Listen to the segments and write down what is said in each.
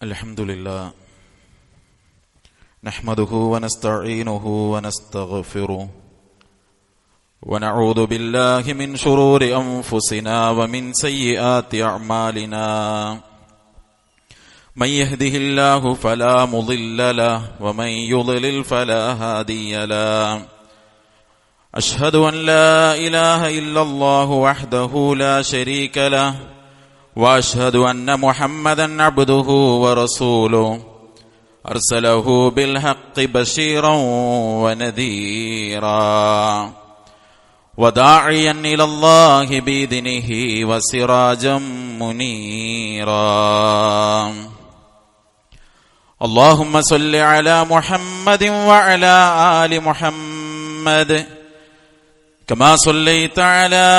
അൽഹംദുലില്ലാഹ് നഹ്മദുഹു വനസ്തഈനുഹു വനസ്തഗ്ഫിറുഹു വനഊദു ബില്ലാഹി മിൻ ശുറൂരി അൻഫുസിനാ വമിൻ സയ്യിആതി അഅ്മാലിനാ മൻ യഹ്ദിഹില്ലാഹു ഫലാ മുളില്ല ലഹു വമൻ യുളിൽ ഫലാ ഹാദിയ ലഹു അഷ്ഹദു അൻ ലാ ഇലാഹ ഇല്ലല്ലാഹു വഹ്ദഹു ലാ ശരീക ലഹു وأشهد أن محمدا عبده ورسوله أرسله بالحق بشيرا ونذيرا وداعيا إلى الله بإذنه وسراجا منيرا اللهم صل على محمد وعلى آل محمد كما صليت على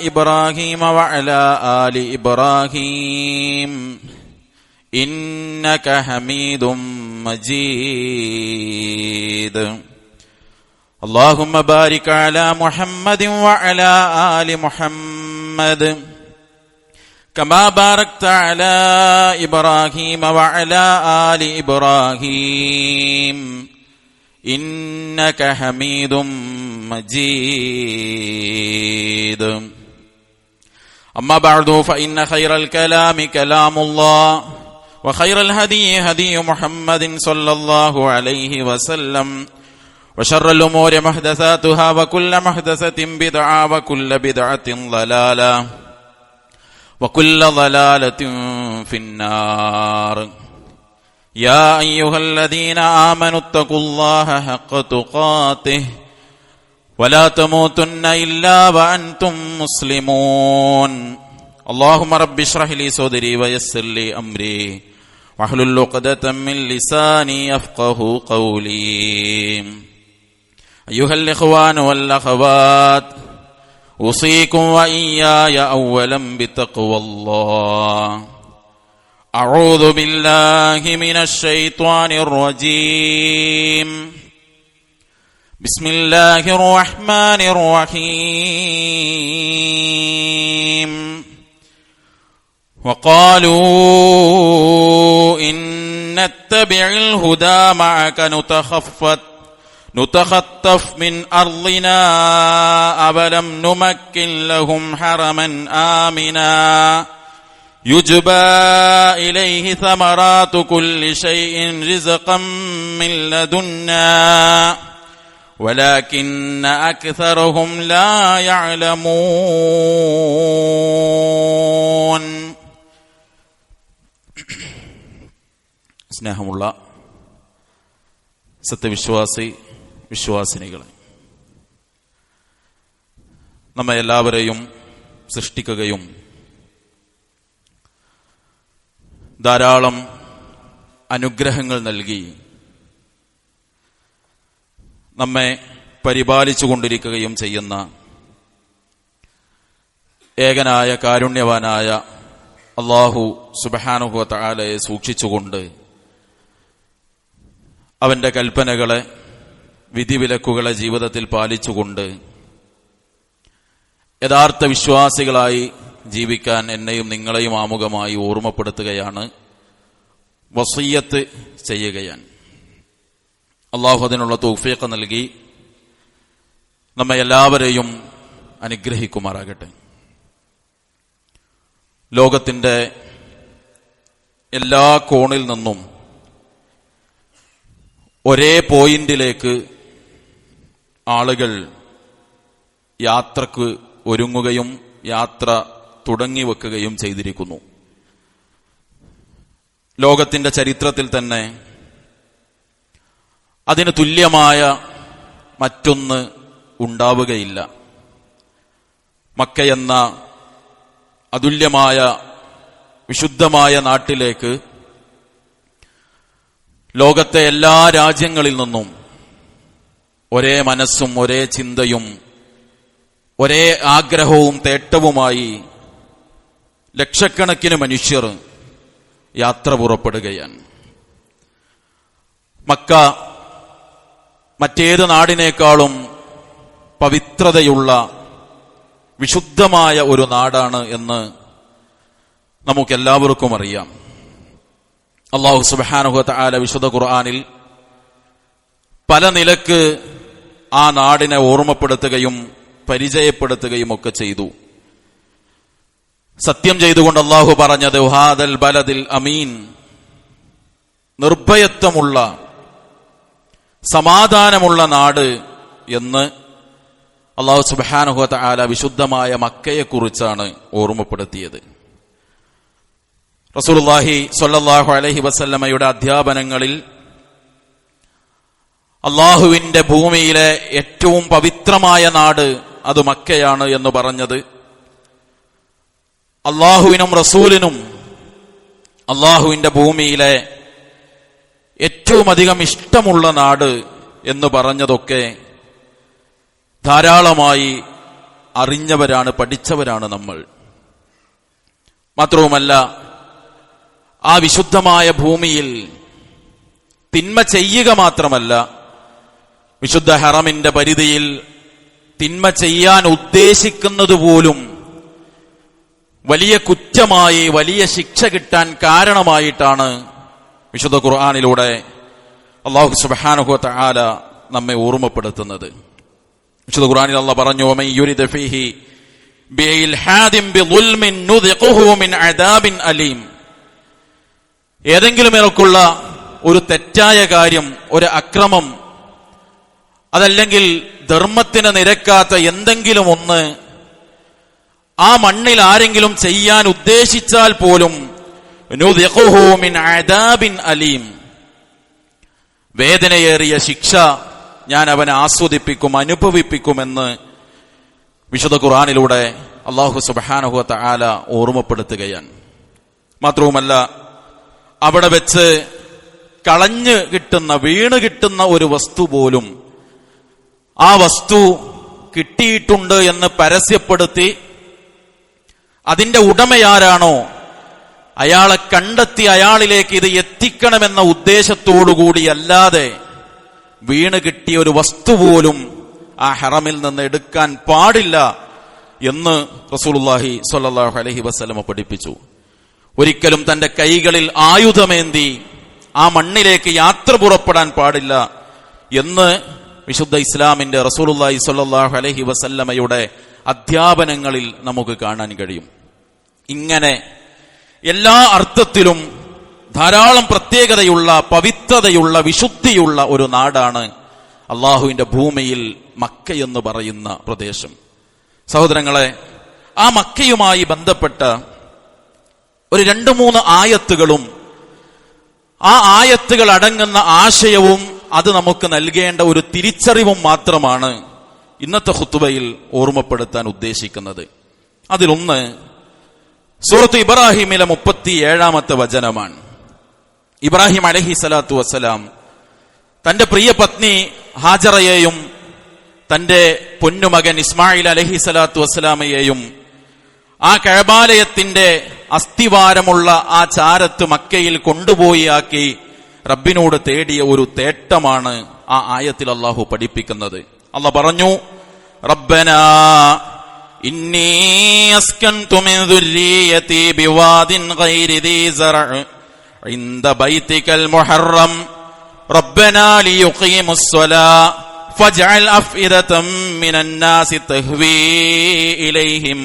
إبراهيم وعلى آل إبراهيم إنك حميد مجيد اللهم بارك على محمد وعلى آل محمد كما باركت على إبراهيم وعلى آل إبراهيم إنك حميد مجيد أما بعد فإن خير الكلام كلام الله وخير الهدي هدي محمد صلى الله عليه وسلم وشر الأمور محدثاتها وكل محدثة بدعة وكل بدعة ضلالة وكل ضلالة في النار يا أيها الذين آمنوا اتقوا الله حق تقاته ولا تموتن إلا وأنتم مسلمون اللهم رب اشرح لي صدري ويسر لي أمري واحلل عقدة من لساني يفقهوا قولي أيها الإخوان والأخوات أوصيكم وإياي أولا بتقوى الله أعوذ بالله من الشيطان الرجيم بسم الله الرحمن الرحيم وقالوا إن نتبع الهدى معك نتخطف من أرضنا أولم نمكن لهم حرما آمنا يجبى إليه ثمرات كل شيء رزقا من لدنا ولكن أكثرهم لا يعلمون. സ്നേഹമുള്ള വിശ്വാസിനികളെ, നമ്മെ എല്ലാവരെയും സൃഷ്ടിക്കുകയും ധാരാളം അനുഗ്രഹങ്ങൾ നൽകി നമ്മെ പരിപാലിച്ചു കൊണ്ടിരിക്കുകയും ചെയ്യുന്ന ഏകനായ കാരുണ്യവാനായ അല്ലാഹു സുബ്ഹാനഹു വ തആലയെ സൂക്ഷിച്ചുകൊണ്ട് അവന്റെ കൽപ്പനകളെ, വിധിവിലക്കുകളെ ജീവിതത്തിൽ പാലിച്ചുകൊണ്ട് യഥാർത്ഥ വിശ്വാസികളായി ജീവിക്കാൻ എന്നെയും നിങ്ങളെയും ആമുഖമായി ഓർമ്മപ്പെടുത്തുകയാണ്, വസിയ്യത്ത് ചെയ്യുകയാണ്. അള്ളാഹു അതിനുള്ള തൗഫീഖ് നൽകി നമ്മെ എല്ലാവരെയും അനുഗ്രഹിക്കുമാറാകട്ടെ. ലോകത്തിന്റെ എല്ലാ കോണിൽ നിന്നും ഒരേ പോയിന്റിലേക്ക് ആളുകൾ യാത്രക്ക് ഒരുങ്ങുകയും യാത്ര തുടങ്ങിവെക്കുകയും ചെയ്തിരിക്കുന്നു. ലോകത്തിന്റെ ചരിത്രത്തിൽ തന്നെ അതിന് തുല്യമായ മറ്റൊന്ന് ഉണ്ടാവുകയില്ല. മക്കയെന്ന അതുല്യമായ വിശുദ്ധമായ നാട്ടിലേക്ക് ലോകത്തെ എല്ലാ രാജ്യങ്ങളിൽ നിന്നും ഒരേ മനസ്സും ഒരേ ചിന്തയും ഒരേ ആഗ്രഹവും തേട്ടവുമായി ലക്ഷക്കണക്കിന് മനുഷ്യർ യാത്ര പുറപ്പെടുകയാണ്. മക്ക മറ്റേത് നാടിനേക്കാളും പവിത്രതയുള്ള വിശുദ്ധമായ ഒരു നാടാണ് എന്ന് നമുക്കെല്ലാവർക്കും അറിയാം. അല്ലാഹു സുബ്ഹാനഹു വ തആല വിശുദ്ധ ഖുർആനിൽ പല നിലക്ക് ആ നാടിനെ ഓർമ്മപ്പെടുത്തുകയും പരിചയപ്പെടുത്തുകയും ഒക്കെ ചെയ്തു. സത്യം ചെയ്തുകൊണ്ട് അല്ലാഹു പറഞ്ഞത് ഹാദൽ ബലദിൽ അമീൻ, നിർഭയത്വമുള്ള സമാധാനമുള്ള നാട് എന്ന് അല്ലാഹു സുബ്ഹാനഹു വ തആല വിശുദ്ധമായ മക്കയെക്കുറിച്ചാണ് ഓർമ്മപ്പെടുത്തിയത്. റസൂലുള്ളാഹി സ്വല്ലല്ലാഹു അലൈഹി വസല്ലമയുടെ അധ്യാപനങ്ങളിൽ അള്ളാഹുവിന്റെ ഭൂമിയിലെ ഏറ്റവും പവിത്രമായ നാട് അത് മക്കയാണ് എന്ന് പറഞ്ഞത് അള്ളാഹുവിനും റസൂലിനും അള്ളാഹുവിന്റെ ഭൂമിയിലെ ഏറ്റവും അധികം ഇഷ്ടമുള്ള നാട് എന്ന് പറഞ്ഞതൊക്കെ ധാരാളമായി അറിഞ്ഞവരാണ്, പഠിച്ചവരാണ് നമ്മൾ. മാത്രവുമല്ല, ആ വിശുദ്ധമായ ഭൂമിയിൽ തിന്മ ചെയ്യുക മാത്രമല്ല, വിശുദ്ധ ഹറമിന്റെ പരിധിയിൽ തിന്മ ചെയ്യാൻ ഉദ്ദേശിക്കുന്നത് പോലും വലിയ കുറ്റമായി, വലിയ ശിക്ഷ കിട്ടാൻ കാരണമായിട്ടാണ് വിശുദ്ധ ഖുർആനിലൂടെ അല്ലാഹു സുബ്ഹാനഹു വ തആല നമ്മെ ഓർമ്മപ്പെടുത്തുന്നത്. വിശുദ്ധ ഖുർആനിൽ അല്ലാഹു പറഞ്ഞു, വമൻ യുരിദ് ഫീഹി ബിഇൽഹാദിൻ ബിളുൽമിൻ നുദിഖുഹു മിൻ അദാബിൻ അലീം. ഏതെങ്കിലും ഇറക്കുള്ള ഒരു തെറ്റായ കാര്യം, ഒരു അക്രമം, അതല്ലെങ്കിൽ ധർമ്മത്തിന് നിരക്കാത്ത എന്തെങ്കിലും ഒന്ന് ആ മണ്ണിൽ ആരെങ്കിലും ചെയ്യാൻ ഉദ്ദേശിച്ചാൽ പോലും നുദിഖുഹു മിൻ അദാബിൻ അലീം, വേദനയേറിയ ശിക്ഷ ഞാൻ അവനെ ആസ്വദിപ്പിക്കും, അനുഭവിപ്പിക്കുമെന്ന് വിശുദ്ധ ഖുർആനിലൂടെ അല്ലാഹു സുബ്ഹാനഹു വ തആല ഓർമ്മപ്പെടുത്തുകയാണ്. മാത്രവുമല്ല, അവിടെ വെച്ച് കളഞ്ഞു കിട്ടുന്ന, വീണ് കിട്ടുന്ന ഒരു വസ്തു പോലും ആ വസ്തു കിട്ടിയിട്ടുണ്ട് എന്ന് പരസ്യപ്പെടുത്തി അതിന്റെ ഉടമയാരാണോ അയാളെ കണ്ടെത്തി അയാളിലേക്ക് ഇത് എത്തിക്കണമെന്ന ഉദ്ദേശത്തോടുകൂടി അല്ലാതെ വീണ് കിട്ടിയ ഒരു വസ്തു പോലും ആ ഹറമിൽ നിന്ന് എടുക്കാൻ പാടില്ല എന്ന് റസൂലുള്ളാഹി സ്വല്ലല്ലാഹു അലൈഹി വസല്ലമ പഠിപ്പിച്ചു. ഒരിക്കലും തന്റെ കൈകളിൽ ആയുധമേന്തി ആ മണ്ണിലേക്ക് യാത്ര പുറപ്പെടാൻ പാടില്ല എന്ന് വിശുദ്ധ ഇസ്ലാമിന്റെ റസൂലുള്ളാഹി സ്വല്ലല്ലാഹു അലൈഹി വസല്ലമയുടെ അധ്യാപനങ്ങളിൽ നമുക്ക് കാണാൻ കഴിയും. ഇങ്ങനെ എല്ലാ അർത്ഥത്തിലും ധാരാളം പ്രത്യേകതയുള്ള, പവിത്രതയുള്ള, വിശുദ്ധിയുള്ള ഒരു നാടാണ് അള്ളാഹുവിന്റെ ഭൂമിയിൽ മക്ക എന്ന് പറയുന്ന പ്രദേശം. സഹോദരങ്ങളെ, ആ മക്കയുമായി ബന്ധപ്പെട്ട ഒരു 2-3 ആയത്തുകളും ആ ആയത്തുകൾ അടങ്ങുന്ന ആശയവും അത് നമുക്ക് നൽകേണ്ട ഒരു തിരിച്ചറിവും മാത്രമാണ് ഇന്നത്തെ ഖുത്ബയിൽ ഓർമ്മപ്പെടുത്താൻ ഉദ്ദേശിക്കുന്നത്. അതിലൊന്ന് സൂറത്ത് ഇബ്രാഹിമിലെ 37-ാമത്തെ വചനമാണ്. ഇബ്രാഹിം അലൈഹി സ്വലാത്തു വസ്സലാം തന്റെ പ്രിയ പത്നി ഹാജറയെയും തന്റെ പൊന്നുമകൻ ഇസ്മായിൽ അലൈഹി സ്വലാത്തു വസ്സലാമയെയും ആ കഅബാലയത്തിന്റെ അസ്ഥിവാരമുള്ള ആ ചാരത്ത് മക്കയിൽ കൊണ്ടുപോയി ആക്കി റബ്ബിനോട് തേടിയ ഒരു തേട്ടമാണ് ആ ആയത്തിൽ അല്ലാഹു പഠിപ്പിക്കുന്നത്. അല്ലാഹു പറഞ്ഞു, റബ്ബനാ ഇന്നി അസ്കൻതു മിൻ ദുർരിയതി ബിവാദിൻ ഗൈരി ദീ സറഅ ഇൻദ ബൈതികൽ മുഹറം റബ്ബനാ ലിയുഖീമുസ് സ്വലാ ഫജ്അൽ അഫ്ഇദതം മിനൻ നാസി തഹ്വീ ഇലൈഹിം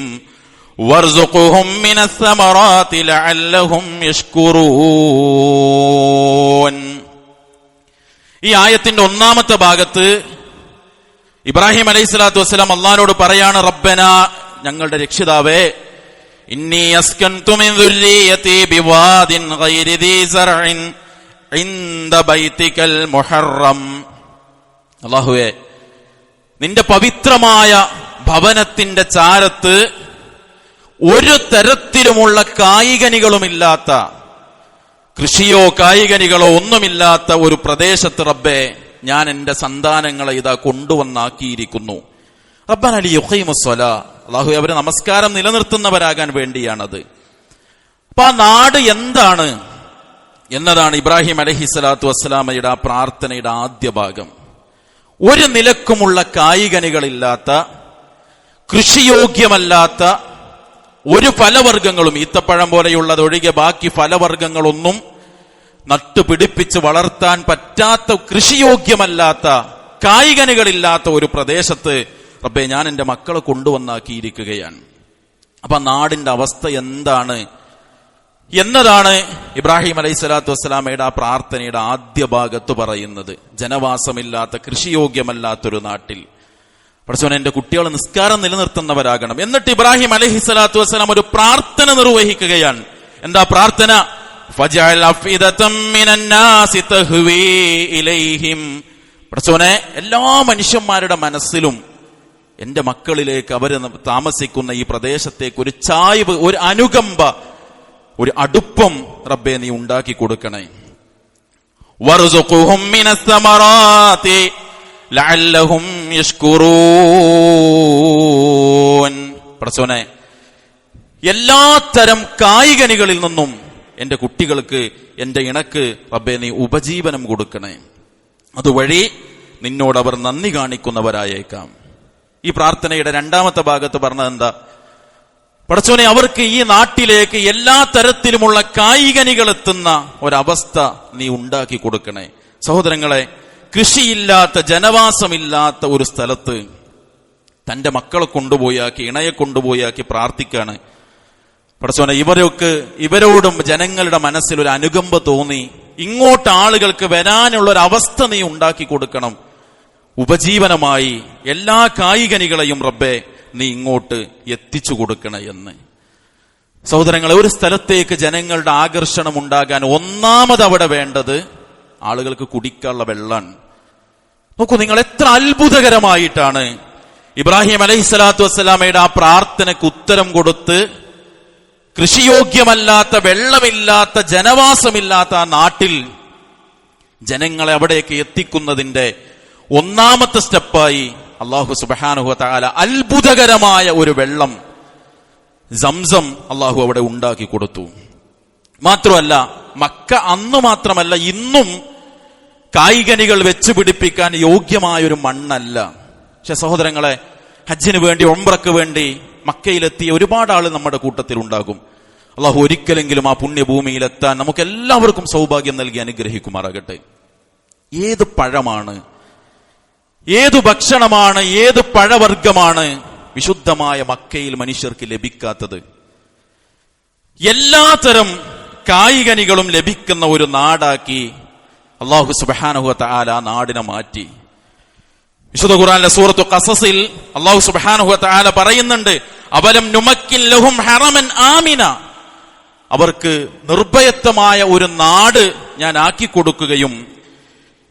വർസുഖുഹും മിനസ് സമറാത്തി ലഅല്ലഹും യശ്കുറൂൻ. ഈ ആയത്തിന്റെ 1-ാമത്തെ ഭാഗത്ത് ഇബ്രാഹിം അലൈഹിസ്സലാത്തു വസ്സലാം അല്ലാഹുവോട് പറയാണ്, റബ്ബന, ഞങ്ങളുടെ രക്ഷിതാവേ, ഇന്നി അസ്കൻതു മിൻ ദുർരിയതി ബിവാദിൻ ഗൈരി ദീ സറഇൻ ഇൻദ ബൈതികൽ മുഹറം. അല്ലാഹുവേ, നിന്റെ പവിത്രമായ ഭവനത്തിന്റെ ചാരത്ത് ഒരു തരത്തിലുമുള്ള കായികനികളുമില്ലാത്ത, കൃഷിയോ കായികനികളോ ഒന്നുമില്ലാത്ത ഒരു പ്രദേശത്ത് റബ്ബേ ഞാൻ എന്റെ സന്താനങ്ങളെ ഇതാ കൊണ്ടുവന്നാക്കിയിരിക്കുന്നു. റബ്ബന ലിയുഖീമുസ് സ്വലാ, അല്ലാഹു അവരെ നമസ്കാരം നിലനിർത്തുന്നവരാകാൻ വേണ്ടിയാണത്. അപ്പൊ ആ നാട് എന്താണ് എന്നതാണ് ഇബ്രാഹിം അലൈഹിസ്സലാത്തു വസ്സലാമയുടെ ആ പ്രാർത്ഥനയുടെ ആദ്യ ഭാഗം. ഒരു നിലക്കുമുള്ള കായികനികളില്ലാത്ത, കൃഷിയോഗ്യമല്ലാത്ത ഒരു ഫലവർഗ്ഗങ്ങളും, ഈത്തപ്പഴം പോലെയുള്ളത് ഒഴികെ ബാക്കി ഫലവർഗ്ഗങ്ങളൊന്നും നട്ടുപിടിപ്പിച്ച് വളർത്താൻ പറ്റാത്ത, കൃഷിയോഗ്യമല്ലാത്ത, കായ്കനികളില്ലാത്ത ഒരു പ്രദേശത്ത് റബ്ബേ ഞാൻ എന്റെ മക്കളെ കൊണ്ടുവന്നാക്കിയിരിക്കുകയാണ്. അപ്പൊ നാടിന്റെ അവസ്ഥ എന്താണ് എന്നതാണ് ഇബ്രാഹിം അലൈഹിസ്സലാത്തു വസ്സലാമയുടെ ആ പ്രാർത്ഥനയുടെ ആദ്യ ഭാഗത്ത് പറയുന്നത്. ജനവാസമില്ലാത്ത, കൃഷിയോഗ്യമല്ലാത്തൊരു നാട്ടിൽ പടച്ചോനെ എന്റെ കുട്ടികൾ നിസ്കാരം നിലനിർത്തുന്നവരാകണം. എന്നിട്ട് ഇബ്രാഹിം അലൈഹിസ്സലാത്തു വസ്സലാം ഒരു പ്രാർത്ഥന നിർവഹിക്കുകയാണ്. എന്താ പ്രാർത്ഥന? ഫജഅൽ അഫ്ഇദതം മിനന്നാസി തഹ്വീ ഇലൈഹിം. പടച്ചോനെ എല്ലാ മനുഷ്യന്മാരുടെ മനസ്സിലും എന്റെ മക്കളിലേക്ക്, അവർ താമസിക്കുന്ന ഈ പ്രദേശത്തേക്ക് ഒരു ചായ്വ്, ഒരു അനുകമ്പ, ഒരു അടുപ്പം റബ്ബേ നീ ഉണ്ടാക്കി കൊടുക്കണേ. വർസുഖുഹും മിനസ് സമറാത്തി ലഅല്ലഹും യശ്കുറൂൻ. പടച്ചോനെ എല്ലാത്തരം കായ്കനികളിൽ നിന്നും എന്റെ കുട്ടികൾക്ക്, എന്റെ ഇണക്ക് റബ്ബേ നീ ഉപജീവനം കൊടുക്കണേ. അതുവഴി നിന്നോടവർ നന്ദി കാണിക്കുന്നവരായേക്കാം. ഈ പ്രാർത്ഥനയുടെ രണ്ടാമത്തെ ഭാഗത്ത് പറഞ്ഞത് എന്താ? പടച്ചോനെ അവർക്ക് ഈ നാട്ടിലേക്ക് എല്ലാ തരത്തിലുമുള്ള കായ്കനികൾ എത്തുന്ന ഒരവസ്ഥ നീ ഉണ്ടാക്കി കൊടുക്കണേ. സഹോദരങ്ങളെ, കൃഷിയില്ലാത്ത, ജനവാസമില്ലാത്ത ഒരു സ്ഥലത്ത് തന്റെ മക്കളെ കൊണ്ടുപോയാക്കി, ഇണയെ കൊണ്ടുപോയാക്കി പ്രാർത്ഥിക്കാണ്. പടച്ചോനെ ഇവരോടും ജനങ്ങളുടെ മനസ്സിൽ ഒരു അനുകമ്പ തോന്നി ഇങ്ങോട്ട് ആളുകൾക്ക് വരാനുള്ള ഒരു അവസ്ഥ നീ ഉണ്ടാക്കി കൊടുക്കണം. ഉപജീവനമായി എല്ലാ കായ്കനികളെയും റബ്ബേ നീ ഇങ്ങോട്ട് എത്തിച്ചു കൊടുക്കണേ എന്ന്. സഹോദരങ്ങളെ, ഒരു സ്ഥലത്തേക്ക് ജനങ്ങളുടെ ആകർഷണം ഉണ്ടാകാൻ ഒന്നാമത് അവിടെ വേണ്ടത് ആളുകൾക്ക് കുടിക്കാനുള്ള വെള്ളമാണ്. നോക്കൂ നിങ്ങൾ, എത്ര അത്ഭുതകരമായിട്ടാണ് ഇബ്രാഹിം അലൈഹിസ്സലാത്തു വസ്സലാമയുടെ ആ പ്രാർത്ഥനയ്ക്ക് ഉത്തരം കൊടുത്ത് കൃഷിയോഗ്യമല്ലാത്ത, വെള്ളമില്ലാത്ത, ജനവാസമില്ലാത്ത ആ നാട്ടിൽ ജനങ്ങളെ അവിടേക്ക് എത്തിക്കുന്നതിന്റെ ഒന്നാമത്തെ സ്റ്റെപ്പായി അല്ലാഹു സുബ്ഹാനഹു വ തആല അത്ഭുതകരമായ ഒരു വെള്ളം, സംസം, അല്ലാഹു അവിടെ ഉണ്ടാക്കി കൊടുത്തു. മാത്രമല്ല, മക്ക അന്ന് മാത്രമല്ല ഇന്നും കായ്കനികൾ വെച്ച് പിടിപ്പിക്കാൻ യോഗ്യമായൊരു മണ്ണല്ല. പക്ഷെ സഹോദരങ്ങളെ, ഹജ്ജിന് വേണ്ടി, ഉംറയ്ക്ക് വേണ്ടി മക്കയിലെത്തിയ ഒരുപാട് ആള് നമ്മുടെ കൂട്ടത്തിൽ ഉണ്ടാകും. അല്ലാഹു ഒരിക്കലെങ്കിലും ആ പുണ്യഭൂമിയിലെത്താൻ നമുക്ക് എല്ലാവർക്കും സൗഭാഗ്യം നൽകി അനുഗ്രഹിക്കുമാറാകട്ടെ. ഏത് പഴമാണ്, ഏതു ഭക്ഷണമാണ്, ഏത് പഴവർഗമാണ് വിശുദ്ധമായ മക്കയിൽ മനുഷ്യർക്ക് ലഭിക്കാത്തത്? എല്ലാത്തരം കായ്കനികളും ലഭിക്കുന്ന ഒരു നാടാക്കി അല്ലാഹു സുബ്ഹാനഹു വ തആല ആ നാടിനെ മാറ്റി. വിശുദ്ധ ഖുർആനിലെ സൂറത്തു ഖസസിൽ അല്ലാഹു സുബ്ഹാനഹു വ തആല പറയുന്നുണ്ട്, അവലം നുമക്കിൻ ലഹും ഹറമൻ ആമിന, അവർക്ക് നിർഭയത്വമായ ഒരു നാട് ഞാൻ ആക്കി കൊടുക്കുകയും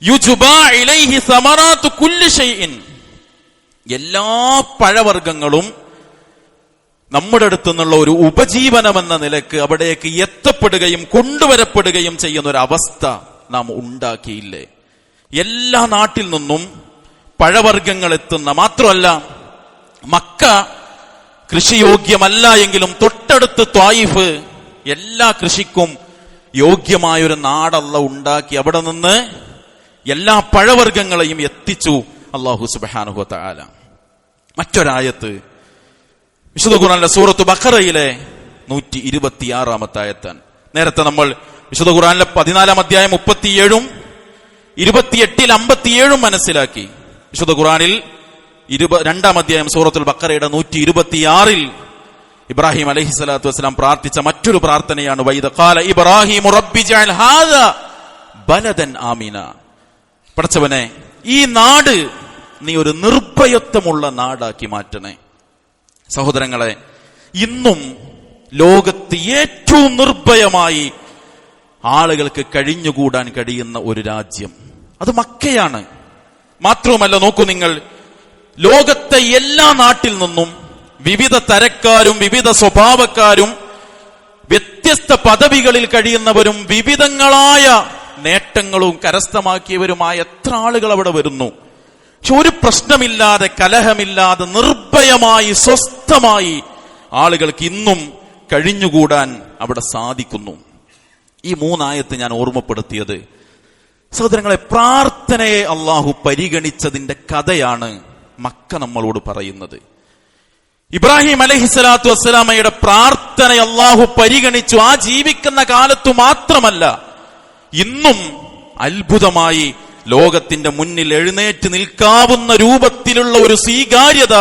യുജ്ബാ ഇലൈഹി സമറാത്തു കുല്ലി ഷൈഇൻ, എല്ലാ പഴവർഗ്ഗങ്ങളും നമ്മുടെ അടുത്തു നിന്നുള്ള ഒരു ഉപജീവനമെന്ന നിലക്ക് അവിടേക്ക് എത്തപ്പെടുകയും കൊണ്ടുവരപ്പെടുകയും ചെയ്യുന്ന ഒരു അവസ്ഥ നാം ഉണ്ടാക്കിയില്ലേ? എല്ലാ നാട്ടിൽ നിന്നും പഴവർഗ്ഗങ്ങൾ എത്തുന്ന, മാത്രമല്ല മക്ക കൃഷിയോഗ്യമല്ല എങ്കിലും തൊട്ടടുത്ത് ത്വായിഫ് എല്ലാ കൃഷിക്കും യോഗ്യമായൊരു നാടല്ല ഉണ്ടാക്കി അവിടെ നിന്ന് എല്ലാ പഴവർഗ്ഗങ്ങളെയും എത്തിച്ചു അല്ലാഹു സുബ്ഹാനഹു വ തആല. മറ്റൊരായത്ത് വിശുദ്ധ ഖുർആനിലെ സൂറത്തു ബഖറയിലെ 126 ആയത്താണ്. നേരത്തെ നമ്മൾ വിശുദ്ധ ഖുർആനിലെ 14 അധ്യായം 37 28 57 മനസ്സിലാക്കി. വിശുദ്ധ ഖുർആനിൽ 2 അധ്യായം സൂറത്തുൽ ബഖറയുടെ 126 ഇബ്രാഹിം അലൈഹിസ്സലാത്തു വസ്സലാം പ്രാർത്ഥിച്ച മറ്റൊരു പ്രാർത്ഥനയാണ് വൈദ ഖാല ഇബ്രാഹിമു റബ്ബി ജഅൽ ഹാദാ ബലദൻ ആമിന. പടച്ചവനെ, ഈ നാട് നീ ഒരു നിർഭയത്വമുള്ള നാടാക്കി മാറ്റണേ. സഹോദരങ്ങളെ, ഇന്നും ലോകത്ത് ഏറ്റവും നിർഭയമായി ആളുകൾക്ക് കഴിഞ്ഞുകൂടാൻ കഴിയുന്ന ഒരു രാജ്യം അത് മക്കയാണ്. മാത്രവുമല്ല, നോക്കൂ നിങ്ങൾ, ലോകത്തെ എല്ലാ നാട്ടിൽ നിന്നും വിവിധ തരക്കാരും വിവിധ സ്വഭാവക്കാരും വ്യത്യസ്ത പദവികളിൽ കഴിയുന്നവരും വിവിധങ്ങളായ നേട്ടങ്ങളും കരസ്ഥമാക്കിയവരുമായ എത്ര ആളുകൾ അവിടെ വരുന്നു. പക്ഷെ ഒരു പ്രശ്നമില്ലാതെ, കലഹമില്ലാതെ, നിർഭയമായി, സ്വസ്ഥമായി ആളുകൾക്ക് ഇന്നും കഴിഞ്ഞുകൂടാൻ അവിടെ സാധിക്കുന്നു. ഈ 3 ആയത്ത് ഞാൻ ഓർമ്മപ്പെടുത്തിയത് സഹോദരങ്ങളെ, പ്രാർത്ഥനയെ അള്ളാഹു പരിഗണിച്ചതിന്റെ കഥയാണ് മക്ക നമ്മളോട് പറയുന്നത്. ഇബ്രാഹിം അലൈഹിസ്സലാത്തു വസ്സലാമയുടെ പ്രാർത്ഥന അള്ളാഹു പരിഗണിച്ചു. ആ ജീവിക്കുന്ന കാലത്തു മാത്രമല്ല, ഇന്നും അത്ഭുതമായി ലോകത്തിന്റെ മുന്നിൽ എഴുന്നേറ്റ് നിൽക്കാവുന്ന രൂപത്തിലുള്ള ഒരു സ്വീകാര്യത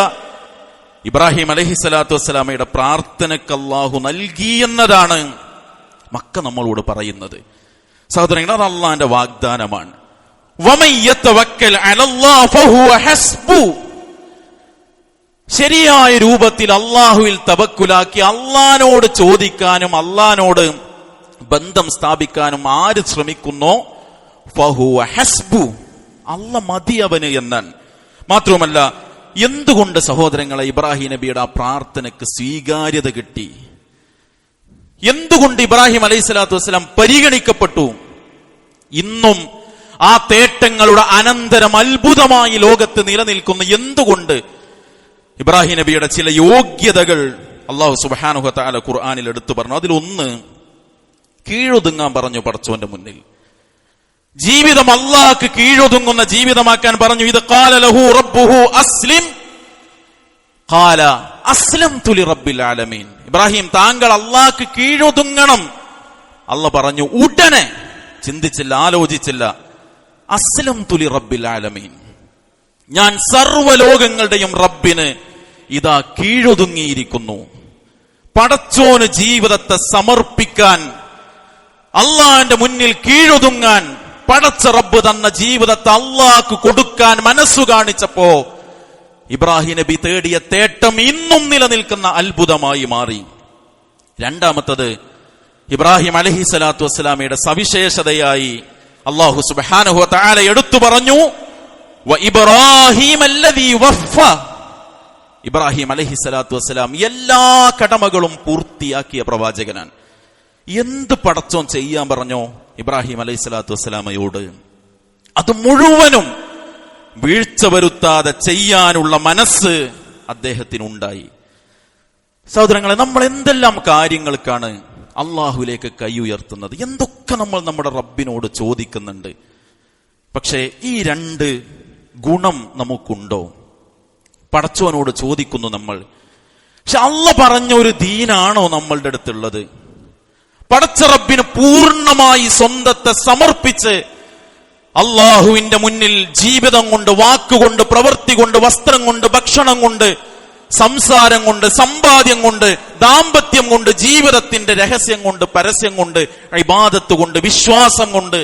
ഇബ്രാഹിം അലൈഹിസ്സലാത്തു വസ്സലാമയുടെ പ്രാർത്ഥനയ്ക്ക് അല്ലാഹു നൽകി എന്നതാണ് മക്ക നമ്മളോട് പറയുന്നത്. സഹോദരങ്ങൾ, അത് അള്ളാന്റെ വാഗ്ദാനമാണ്. വമൻ യതവക്കൽ അലല്ലാഹ് ഫഹുവ ഹസ്ബു. ശരിയായ രൂപത്തിൽ അള്ളാഹുവിൽ തവക്കുലാക്കി അള്ളാനോട് ചോദിക്കാനും അള്ളാനോട് ബന്ധം സ്ഥാപിക്കാനും ആര് ശ്രമിക്കുന്നോ ഫഹുവ ഹസ്ബു, അല്ല മതി അവന് എന്നാണ്. മാത്രവുമല്ല, എന്തുകൊണ്ട് സഹോദരങ്ങളെ ഇബ്രാഹിം നബിയുടെ ആ പ്രാർത്ഥനയ്ക്ക് സ്വീകാര്യത കിട്ടി? എന്തുകൊണ്ട് ഇബ്രാഹിം അലൈഹിസ്സലാത്തു വസ്സലാം പരിഗണിക്കപ്പെട്ടു? ഇന്നും ആ തേട്ടങ്ങളുടെ അനന്തരം അത്ഭുതമായി ലോകത്ത് നിലനിൽക്കുന്ന എന്തുകൊണ്ട്? ഇബ്രാഹിം നബിയുടെ ചില യോഗ്യതകൾ അല്ലാഹു സുബ്ഹാനഹു വ തആല ഖുർആനിൽ എടുത്തു പറഞ്ഞു. അതിലൊന്ന്, കീഴൊതുങ്ങാൻ പറഞ്ഞു പടച്ചവന്റെ മുന്നിൽ. ജീവിതം അല്ലാഹ്ക്ക് കീഴൊതുങ്ങുന്ന ജീവിതമാക്കാൻ പറഞ്ഞു. ഇത് ഖാല ലഹു റബ്ബുഹു അസ്ലിം ഖാല അസ്ലംതു ലിറബ്ബിൽ ആലമീൻ. ഇബ്രാഹിം, താങ്കൾ അല്ലാഹ്ക്ക് കീഴൊതുങ്ങണം. അല്ലാഹ് പറഞ്ഞു, ഉടനെ ചിന്തിച്ചില്ല, ആലോചിച്ചില്ല. അസ്ലംതു ലിറബ്ബിൽ ആലമീൻ, ഞാൻ സർവ്വലോകങ്ങളുടെയും റബ്ബിന് ഇതാ കീഴൊതുങ്ങിയിരിക്കുന്നു. പടച്ചോന് ജീവിതത്തെ സമർപ്പിക്കാൻ, അള്ളാന്റെ മുന്നിൽ കീഴൊതുങ്ങാൻ, പടച്ച റബ്ബ് തന്ന ജീവിതത്തെ അള്ളാഹ്ക്ക് കൊടുക്കാൻ മനസ്സു കാണിച്ചപ്പോ ഇബ്രാഹിം നബി തേടിയ തേട്ടം ഇന്നും നിലനിൽക്കുന്ന അത്ഭുതമായി മാറി. രണ്ടാമത്തത്, ഇബ്രാഹിം അലൈഹിസ്സലാത്തു വസ്സലാമയുടെ സവിശേഷതയായി അല്ലാഹു സുബ്ഹാനഹു വ തആല എടുത്തു പറഞ്ഞു, ഇബ്രാഹിം അലൈഹിസ്സലാത്തു വസ്സലാം എല്ലാ കടമകളും പൂർത്തിയാക്കിയ പ്രവാചകനാണ്. എന്ത് പടച്ചോൻ ചെയ്യാൻ പറഞ്ഞോ ഇബ്രാഹിം അലൈഹിസ്സലാത്തു വസ്സലാമയോട്, അത് മുഴുവനും വീഴ്ച വരുത്താതെ ചെയ്യാനുള്ള മനസ്സ് അദ്ദേഹത്തിനുണ്ടായി. സഹോദരങ്ങളെ, നമ്മൾ എന്തെല്ലാം കാര്യങ്ങൾക്കാണ് അള്ളാഹുവിലേക്ക് കൈ ഉയർത്തുന്നത്, എന്തൊക്കെ നമ്മൾ നമ്മുടെ റബ്ബിനോട് ചോദിക്കുന്നുണ്ട്. പക്ഷേ ഈ രണ്ട് ഗുണം നമുക്കുണ്ടോ? പടച്ചവനോട് ചോദിക്കുന്നു നമ്മൾ, പക്ഷെ അള്ള പറഞ്ഞ ഒരു ദീനാണോ നമ്മളുടെ അടുത്തുള്ളത്? പടച്ച റബ്ബിന് പൂർണ്ണമായി സ്വന്തത്തെ സമർപ്പിച്ച് അള്ളാഹുവിന്റെ മുന്നിൽ ജീവിതം കൊണ്ട്, വാക്കുകൊണ്ട്, പ്രവൃത്തി കൊണ്ട്, വസ്ത്രം കൊണ്ട്, ഭക്ഷണം കൊണ്ട്, സംസാരം കൊണ്ട്, സമ്പാദ്യം കൊണ്ട്, ദാമ്പത്യം കൊണ്ട്, ജീവിതത്തിന്റെ രഹസ്യം കൊണ്ട്, പരസ്യം കൊണ്ട്, ഇബാദത്ത് കൊണ്ട്, വിശ്വാസം കൊണ്ട്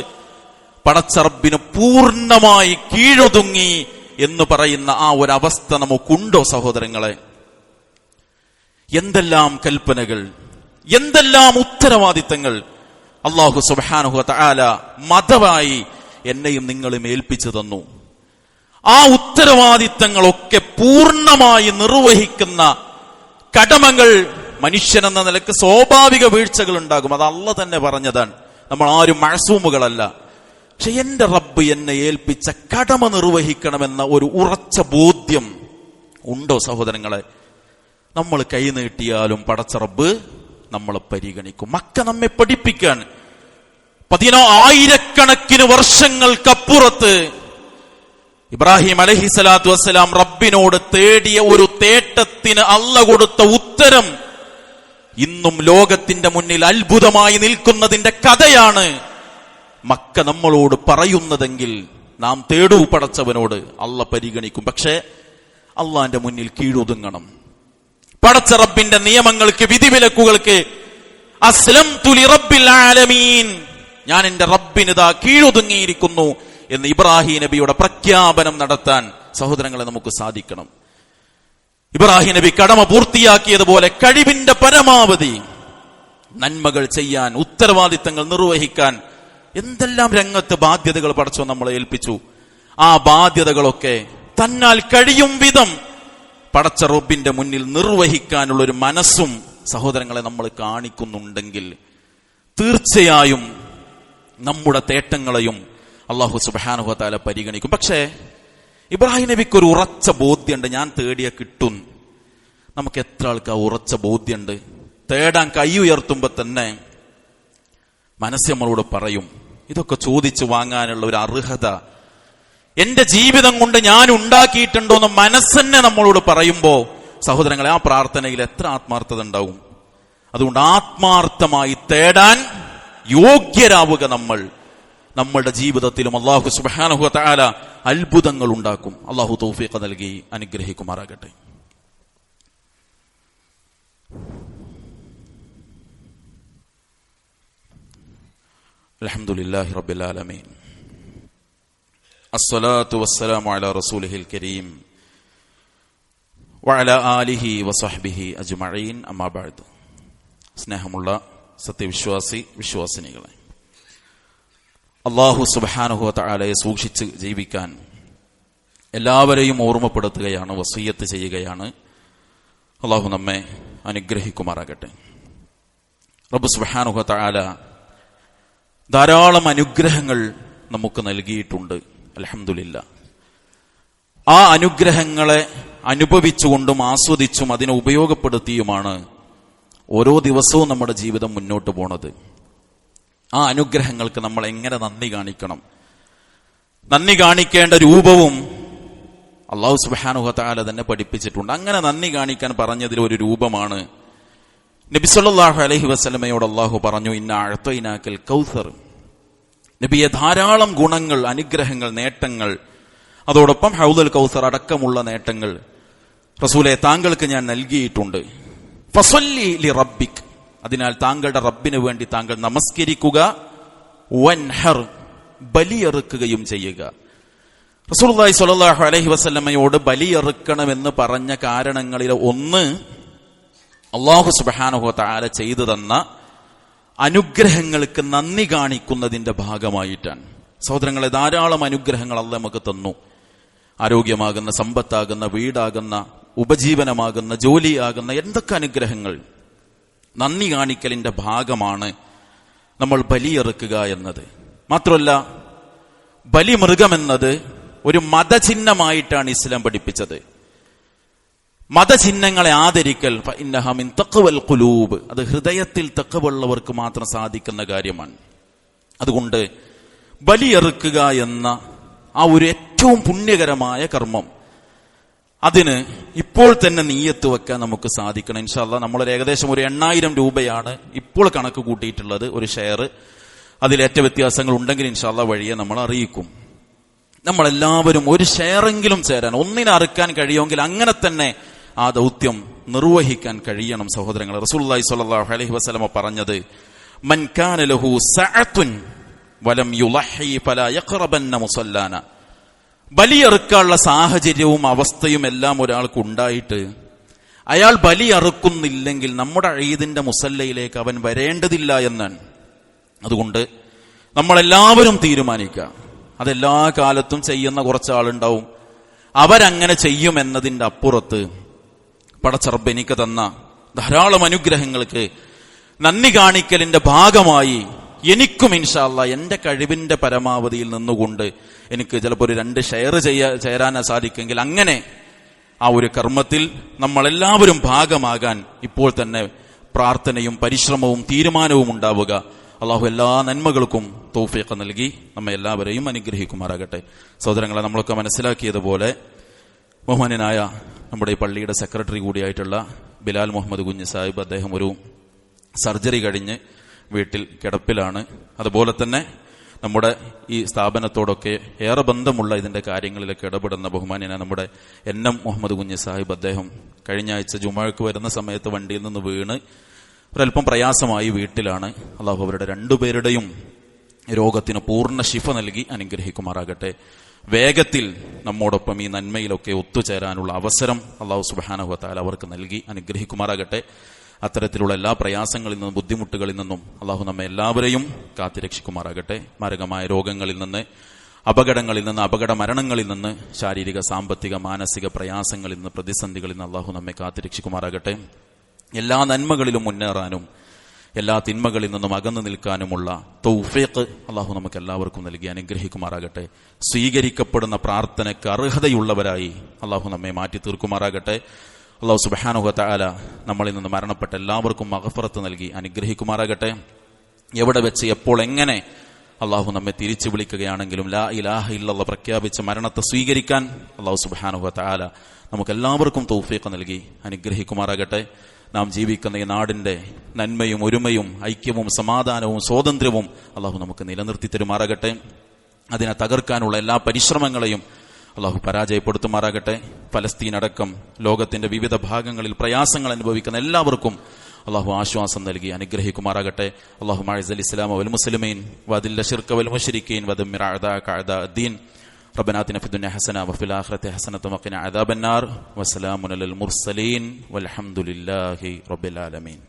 പടച്ച റബ്ബിന് പൂർണ്ണമായി കീഴൊതുങ്ങി എന്ന് പറയുന്ന ആ ഒരവസ്ഥ നമുക്കുണ്ടോ സഹോദരങ്ങളെ? എന്തെല്ലാം കൽപ്പനകൾ, എന്തെല്ലാം ഉത്തരവാദിത്തങ്ങൾ അല്ലാഹു സുബ്ഹാനഹു വ തആല മതമായി എന്നെയും നിങ്ങളും ഏൽപ്പിച്ചു തന്നു. ആ ഉത്തരവാദിത്തങ്ങളൊക്കെ പൂർണ്ണമായി നിർവഹിക്കുന്ന കടമകൾ മനുഷ്യനെന്ന നിലക്ക് സ്വാഭാവിക വീഴ്ചകൾ ഉണ്ടാകും. അത് അള്ളാഹ് തന്നെ പറഞ്ഞതാണ്. നമ്മൾ ആരും മഅസൂമുകളല്ല. പക്ഷെ എന്റെ റബ്ബ് എന്നെ ഏൽപ്പിച്ച കടമ നിർവഹിക്കണമെന്ന ഒരു ഉറച്ച ബോധ്യം ഉണ്ടോ സഹോദരങ്ങളെ? നമ്മൾ കൈ നീട്ടിയാലും പടച്ച റബ്ബ് നമ്മളെ പരിഗണിക്കും. മക്ക നമ്മെ പഠിപ്പിക്കാൻ 10,000 വർഷങ്ങൾക്കപ്പുറത്ത് ഇബ്രാഹിം അലൈഹിസ്സലാത്തു വസ്സലാം റബ്ബിനോട് തേടിയ ഒരു തേട്ടത്തിന് അല്ലാഹ് കൊടുത്ത ഉത്തരം ഇന്നും ലോകത്തിന്റെ മുന്നിൽ അത്ഭുതമായി നിൽക്കുന്നതിന്റെ കഥയാണ് മക്ക നമ്മളോട് പറയുന്നതെങ്കിൽ നാം തേടൂ പടച്ചവനോട്, അല്ലാഹ് പരിഗണിക്കും. പക്ഷേ അള്ളാന്റെ മുന്നിൽ കീഴൊതുങ്ങണം. പടച്ച റബ്ബിന്റെ നിയമങ്ങൾക്ക്, വിധിവിലക്കുകൾക്ക് അസ്ലംതു ലിറബ്ബിൽ ആലമീൻ, ഞാൻ എന്റെ റബ്ബിനിതാ കീഴൊതുങ്ങിയിരിക്കുന്നു എന്ന് ഇബ്രാഹിം നബിയുടെ പ്രഖ്യാപനം നടത്താൻ സഹോദരങ്ങളെ നമുക്ക് സാധിക്കണം. ഇബ്രാഹിം നബി കടമ പൂർത്തിയാക്കിയതുപോലെ കഴിവിന്റെ പരമാവധി നന്മകൾ ചെയ്യാൻ, ഉത്തരവാദിത്തങ്ങൾ നിർവഹിക്കാൻ എന്തെല്ലാം രംഗത്ത് ബാധ്യതകൾ പടച്ചോ നമ്മളെ ഏൽപ്പിച്ചു. ആ ബാധ്യതകളൊക്കെ തന്നാൽ കഴിയും വിധം പടച്ച റബ്ബിന്റെ മുന്നിൽ നിർവഹിക്കാനുള്ള ഒരു മനസ്സും സഹോദരങ്ങളെ നമ്മൾ കാണിക്കുന്നുണ്ടെങ്കിൽ തീർച്ചയായും നമ്മുടെ തേട്ടങ്ങളെയും അല്ലാഹു സുബ്ഹാനഹു വ തആല പരിഗണിക്കും. പക്ഷേ ഇബ്രാഹിം നബിക്ക് ഒരു ഉറച്ച ബോധ്യമുണ്ട്, ഞാൻ തേടിയ കിട്ടും. നമുക്ക് എത്ര ആൾക്ക് ആ ഉറച്ച ബോധ്യമുണ്ട്? തേടാൻ കൈ ഉയർത്തുമ്പോ തന്നെ മനസ്സ് നമ്മളോട് പറയും, ഇതൊക്കെ ചോദിച്ചു വാങ്ങാനുള്ള ഒരു അർഹത എന്റെ ജീവിതം കൊണ്ട് ഞാൻ ഉണ്ടാക്കിയിട്ടുണ്ടോ എന്ന് മനസ്സെന്നെ നമ്മളോട് പറയുമ്പോ സഹോദരങ്ങളെ, ആ പ്രാർത്ഥനയിൽ എത്ര ആത്മാർത്ഥത ഉണ്ടാവും. അതുകൊണ്ട് ആത്മാർത്ഥമായി തേടാൻ യോഗ്യരാവുക നമ്മൾ. നമ്മുടെ ജീവിതത്തിലും അല്ലാഹു സുബ്ഹാനഹു വ തആല അത്ഭുതങ്ങൾ ഉണ്ടാക്കും. അല്ലാഹു തൗഫീഖ് നൽകി അനുഗ്രഹിക്കുമാറാകട്ടെ. അൽഹംദുലില്ലാഹി റബ്ബിൽ ആലമീൻ. അസ്സലാത്തു വസ്സലാമു അലാ റസൂലിഹിൽ കരീം വഅലാ ആലിഹി വസഹ്ബിഹി അജ്മഈൻ. അമ്മാ ബഅദ്. സ്നേഹമുള്ള സത്യവിശ്വാസി വിശ്വാസിനികളെ, അല്ലാഹു സുബ്ഹാനഹു വ തആലയെ സൂക്ഷിച്ച് ജീവിക്കാൻ എല്ലാവരെയും ഓർമ്മപ്പെടുത്തുകയാണ്, വസിയ്യത്ത് ചെയ്യുകയാണ്. അല്ലാഹു നമ്മെ അനുഗ്രഹിക്കുമാറാകട്ടെ. റബ്ബ് സുബ്ഹാനഹു വ തആല ധാരാളം അനുഗ്രഹങ്ങൾ നമുക്ക് നൽകിയിട്ടുണ്ട്. അൽഹംദുലില്ലാഹ്. ആ അനുഗ്രഹങ്ങളെ അനുഭവിച്ചുകൊണ്ടും ആസ്വദിച്ചും അതിനെ ഉപയോഗപ്പെടുത്തിയുമാണ് ഓരോ ദിവസവും നമ്മുടെ ജീവിതം മുന്നോട്ട് പോണത്. ആ അനുഗ്രഹങ്ങൾക്ക് നമ്മൾ എങ്ങനെ നന്ദി കാണിക്കണം, നന്ദി കാണിക്കേണ്ട രൂപവും അല്ലാഹു സുബ്ഹാനഹു വ തആല തന്നെ പഠിപ്പിച്ചിട്ടുണ്ട്. അങ്ങനെ നന്ദി കാണിക്കാൻ പറഞ്ഞതിൽ ഒരു രൂപമാണ് നബി സല്ലല്ലാഹു അലൈഹി വസല്ലമയോട് അല്ലാഹു പറഞ്ഞു, ഇന്നാ അഅ്തൈനാകൽ കൗസർ. നബിയെ, ധാരാളം ഗുണങ്ങൾ, അനുഗ്രഹങ്ങൾ, നേട്ടങ്ങൾ, അതോടൊപ്പം ഹൗദുൽ കൗസർ അടക്കമുള്ള നേട്ടങ്ങൾ റസൂലേ താങ്കൾക്ക് ഞാൻ നൽകിയിട്ടുണ്ട്. ഫസല്ലി ലി റബ്ബിക്. അതിനാൽ താങ്കളുടെ റബ്ബിന് വേണ്ടി താങ്കൾ നമസ്കരിക്കുക. വൻഹർ, ബലിയെറുക്കുകയും ചെയ്യുക. റസൂലുള്ളാഹി സ്വല്ലല്ലാഹു അലൈഹി വസല്ലമയോട് ബലിയെറുക്കണമെന്ന് പറഞ്ഞ കാരണങ്ങളിൽ ഒന്ന് അല്ലാഹു സുബ്ഹാനഹു വ തആല ചെയ്തു തന്ന അനുഗ്രഹങ്ങൾക്ക് നന്ദി കാണിക്കുന്നതിന്റെ ഭാഗമായിട്ടാണ്. സഹോദരങ്ങളെ, ധാരാളം അനുഗ്രഹങ്ങൾ അല്ലാഹു നമുക്ക് തന്നു. ആരോഗ്യമാകുന്ന, സമ്പത്താകുന്ന, വീടാകുന്ന, ഉപജീവനമാകുന്ന, ജോലിയാകുന്ന എന്തൊക്കെ അനുഗ്രഹങ്ങൾ. നന്ദി കാണിക്കലിന്റെ ഭാഗമാണ് നമ്മൾ ബലിയെറുക്കുക എന്നത്. മാത്രമല്ല, ബലിമൃഗമെന്നത് ഒരു മതചിഹ്നമായിട്ടാണ് ഇസ്ലാം പഠിപ്പിച്ചത്. മതചിഹ്നങ്ങളെ ആദരിക്കൽ ഫഇന്നഹ മിൻ തഖ്വൽ ഖുലൂബ്, അത് ഹൃദയത്തിൽ തഖ്വയുള്ളവർക്ക് മാത്രം സാധിക്കുന്ന കാര്യമാണ്. അതുകൊണ്ട് ബലിയെറുക്കുക എന്ന ആ ഒരു ഏറ്റവും പുണ്യകരമായ കർമ്മം, അതിന് ഇപ്പോൾ തന്നെ നിയ്യത്ത് വെക്കാൻ നമുക്ക് സാധിക്കണം. ഇൻഷാ അല്ലാഹ് നമ്മൾ ഏകദേശം ഒരു 8,000 രൂപയാണ് ഇപ്പോൾ കണക്ക് കൂട്ടിയിട്ടുള്ളത്. ഒരു ഷെയർ, അതിലേറ്റ വ്യത്യാസങ്ങൾ ഉണ്ടെങ്കിൽ ഇൻഷാ അല്ലാഹ് വഴിയെ നമ്മൾ അറിയിക്കും. നമ്മളെല്ലാവരും ഒരു ഷെയറെങ്കിലും ചേരാൻ, ഒന്നിനെ അറുക്കാൻ കഴിയുമെങ്കിൽ അങ്ങനെ തന്നെ ആ ദൗത്യം നിർവഹിക്കാൻ കഴിയണം. സഹോദരങ്ങൾ, റസൂലുള്ളാഹി സ്വല്ലല്ലാഹു അലൈഹി വസല്ലമ പറഞ്ഞത്, മൻ കാന ലഹു സഅത്തുൻ വലം യുളഹി ഫലാ യഖറബന്ന മുസല്ലാന. ബലിയെറുക്കാനുള്ള സാഹചര്യവും അവസ്ഥയും എല്ലാം ഒരാൾക്ക് ഉണ്ടായിട്ട് അയാൾ ബലിയെറുക്കുന്നില്ലെങ്കിൽ നമ്മുടെ ഈദിന്റെ മുസല്ലയിലേക്ക് അവൻ വരേണ്ടതില്ല എന്നാണ്. അതുകൊണ്ട് നമ്മളെല്ലാവരും തീരുമാനിക്കുക. അതെല്ലാ കാലത്തും ചെയ്യുന്ന കുറച്ച് ആളുണ്ടാവും, അവരങ്ങനെ ചെയ്യുമെന്നതിന്റെ അപ്പുറത്ത് പടച്ചറബ് എനിക്ക് തന്ന ധാരാളം അനുഗ്രഹങ്ങൾക്ക് നന്ദി കാണിക്കലിന്റെ ഭാഗമായി എനിക്കും ഇൻഷാ അല്ലാഹ് എന്റെ കഴിവിന്റെ പരമാവധിയിൽ നിന്നുകൊണ്ട് എനിക്ക് ചിലപ്പോൾ ഒരു 2 ഷെയർ ചേരാൻ സാധിക്കുമെങ്കിൽ അങ്ങനെ ആ ഒരു കർമ്മത്തിൽ നമ്മളെല്ലാവരും ഭാഗമാകാൻ ഇപ്പോൾ തന്നെ പ്രാർത്ഥനയും പരിശ്രമവും തീരുമാനവും ഉണ്ടാവുക. അല്ലാഹു എല്ലാ നന്മകൾക്കും തൗഫീഖ് നൽകി നമ്മെ എല്ലാവരെയും അനുഗ്രഹിക്കുമാറാകട്ടെ. സഹോദരങ്ങളെ, നമ്മളൊക്കെ മനസ്സിലാക്കിയതുപോലെ ബഹുമാന്യനായ നമ്മുടെ ഈ പള്ളിയുടെ സെക്രട്ടറി കൂടിയായിട്ടുള്ള ബിലാൽ മുഹമ്മദ് കുഞ്ഞ് സാഹിബ്, അദ്ദേഹം ഒരു സർജറി കഴിഞ്ഞ് വീട്ടിൽ കിടപ്പിലാണ്. അതുപോലെ തന്നെ നമ്മുടെ ഈ സ്ഥാപനത്തോടൊക്കെ ഏറെ ബന്ധമുള്ള ഇതിന്റെ കാര്യങ്ങളിലൊക്കെ ഇടപെടുന്ന ബഹുമാന്യനായ നമ്മുടെ NM മുഹമ്മദ് കുഞ്ഞ് സാഹിബ്, അദ്ദേഹം കഴിഞ്ഞ ആഴ്ച ജുമുഅക്ക് വരുന്ന സമയത്ത് വണ്ടിയിൽ നിന്ന് വീണ് ഒരല്പം പ്രയാസമായി വീട്ടിലാണ്. അല്ലാഹു അവരുടെ 2 പേരുടെയും രോഗത്തിന് പൂർണ്ണ ശിഫ നൽകി അനുഗ്രഹിക്കുമാറാകട്ടെ. വേഗത്തിൽ നമ്മോടൊപ്പം ഈ നന്മയിലൊക്കെ ഒത്തുചേരാനുള്ള അവസരം അല്ലാഹു സുബ്ഹാനഹു വ തആല അവർക്ക് നൽകി അനുഗ്രഹിക്കുമാറാകട്ടെ. അത്തരത്തിലുള്ള എല്ലാ പ്രയാസങ്ങളിൽ നിന്നും ബുദ്ധിമുട്ടുകളിൽ നിന്നും അല്ലാഹു നമ്മെ എല്ലാവരെയും കാത്തുരക്ഷിക്കുമാറാകട്ടെ. മാരകമായ രോഗങ്ങളിൽ നിന്ന്, അപകടങ്ങളിൽ നിന്ന്, അപകട മരണങ്ങളിൽ നിന്ന്, ശാരീരിക, സാമ്പത്തിക, മാനസിക പ്രയാസങ്ങളിൽ നിന്ന്, പ്രതിസന്ധികളിൽ നിന്ന് അല്ലാഹു നമ്മെ കാത്തുരക്ഷിക്കുമാറാകട്ടെ. എല്ലാ നന്മകളിലും മുന്നേറാനും എല്ലാ തിന്മകളിൽ നിന്നും അകന്നു നിൽക്കാനുമുള്ള തൗഫീഖ് അല്ലാഹു നമുക്ക് എല്ലാവർക്കും നൽകി അനുഗ്രഹിക്കുമാറാകട്ടെ. സ്വീകരിക്കപ്പെടുന്ന പ്രാർത്ഥനയ്ക്ക് അർഹതയുള്ളവരായി അല്ലാഹു നമ്മെ മാറ്റി തീർക്കുമാറാകട്ടെ. അല്ലാഹു സുബ്ഹാനഹു വ തആല നമ്മളിൽ നിന്ന് മരണപ്പെട്ട എല്ലാവർക്കും മഗ്ഫിറത്ത് നൽകി അനുഗ്രഹിക്കുമാറാകട്ടെ. എവിടെ വെച്ച് എപ്പോൾ എങ്ങനെ അല്ലാഹു നമ്മെ തിരിച്ചു വിളിക്കുകയാണെങ്കിലും ലാ ഇലാഹ ഇല്ലല്ലാഹ് പ്രഖ്യാപിച്ച മരണത്തെ സ്വീകരിക്കാൻ അല്ലാഹു സുബ്ഹാനഹു വ തആല നമുക്ക് എല്ലാവർക്കും തൗഫീഖ് നൽകി അനുഗ്രഹിക്കുമാറാകട്ടെ. നാം ജീവിക്കുന്ന ഈ നാടിന്റെ നന്മയും ഒരുമയും ഐക്യവും സമാധാനവും സ്വാതന്ത്ര്യവും അള്ളാഹു നമുക്ക് നിലനിർത്തി തരുമാറാകട്ടെ. അതിനെ തകർക്കാനുള്ള എല്ലാ പരിശ്രമങ്ങളെയും അള്ളാഹു പരാജയപ്പെടുത്തുമാറാകട്ടെ. ഫലസ്തീൻ അടക്കം ലോകത്തിന്റെ വിവിധ ഭാഗങ്ങളിൽ പ്രയാസങ്ങൾ അനുഭവിക്കുന്ന എല്ലാവർക്കും അള്ളാഹു ആശ്വാസം നൽകി അനുഗ്രഹിക്കുമാറാകട്ടെ. അള്ളാഹു മഅ്ഇസ്സൽ ഇസ്ലാമ വൽ മുസ്ലിമീൻ വദില്ല ശിർക വൽ മുശ്രിക്കീൻ വദമ്മിർ അഅദാക അഅദാഅദ്ദീൻ. ربنا آتنا في الدنيا حسنة وفي الآخرة حسنة وقنا عذاب النار وسلام على المرسلين والحمد لله رب العالمين.